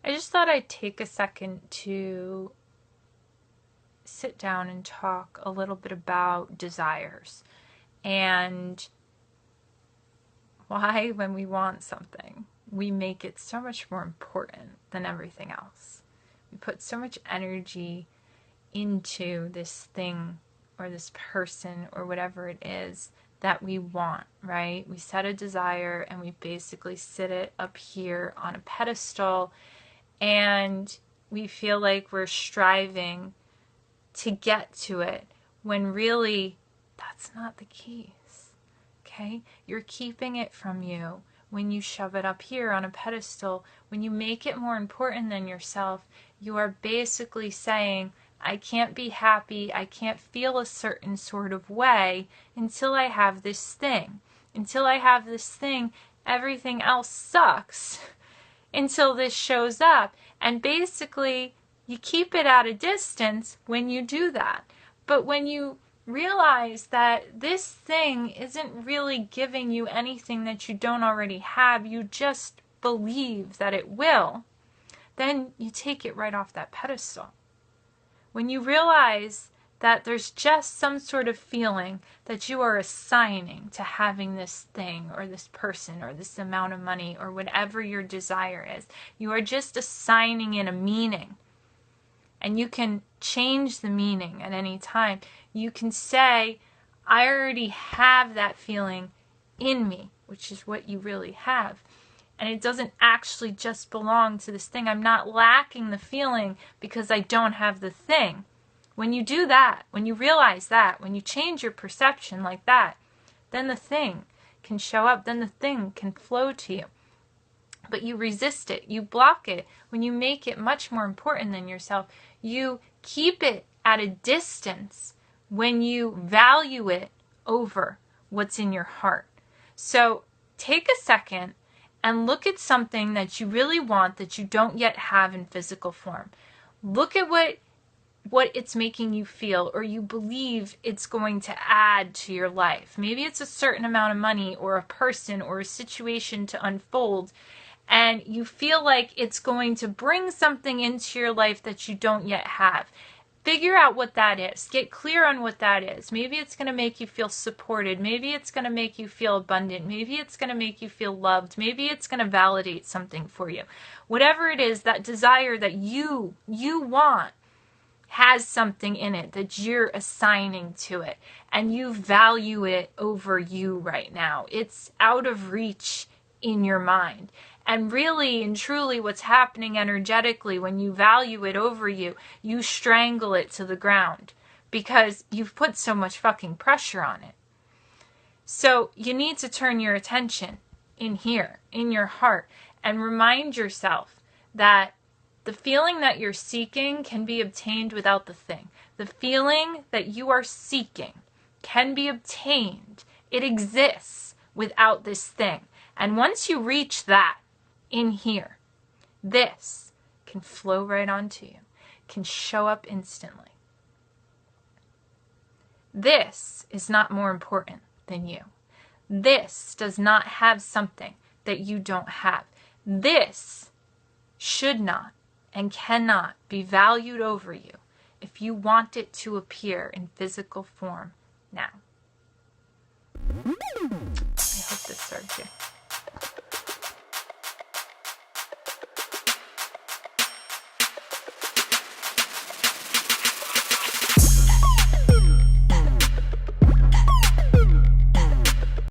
I just thought I'd take a second to sit down and talk a little bit about desires and why, when we want something, we make it so much more important than everything else. We put so much energy into this thing or this person or whatever it is that we want, right? We set a desire and we basically sit it up here on a pedestal, and we feel like we're striving to get to it when really that's not the case. Okay? You're keeping it from you when you shove it up here on a pedestal. When you make it more important than yourself, you are basically saying, I can't be happy, I can't feel a certain sort of way until I have this thing. Until I have this thing, everything else sucks until this shows up. And basically, you keep it at a distance when you do that. But when you realize that this thing isn't really giving you anything that you don't already have, you just believe that it will, then you take it right off that pedestal. When you realize that there's just some sort of feeling that you are assigning to having this thing or this person or this amount of money or whatever your desire is, you are just assigning it a meaning. And you can change the meaning at any time. You can say, I already have that feeling in me, which is what you really have. And it doesn't actually just belong to this thing. I'm not lacking the feeling because I don't have the thing. When you do that, when you realize that, when you change your perception like that, then the thing can show up, then the thing can flow to you. But you resist it, you block it. When you make it much more important than yourself, you keep it at a distance when you value it over what's in your heart. So take a second and look at something that you really want that you don't yet have in physical form. Look at what it's making you feel, or you believe it's going to add to your life. Maybe it's a certain amount of money or a person or a situation to unfold, and you feel like it's going to bring something into your life that you don't yet have. Figure out what that is. Get clear on what that is. Maybe it's going to make you feel supported. Maybe it's going to make you feel abundant. Maybe it's going to make you feel loved. Maybe it's going to validate something for you. Whatever it is, that desire that you want has something in it that you're assigning to it, and you value it over you right now. It's out of reach in your mind. And really and truly what's happening energetically when you value it over you, you strangle it to the ground because you've put so much fucking pressure on it. So you need to turn your attention in here, in your heart, and remind yourself that the feeling that you're seeking can be obtained without the thing. The feeling that you are seeking can be obtained. It exists without this thing. And once you reach that in here, this can flow right onto you, can show up instantly. This is not more important than you. This does not have something that you don't have. This should not and cannot be valued over you if you want it to appear in physical form now. I hope this serves you.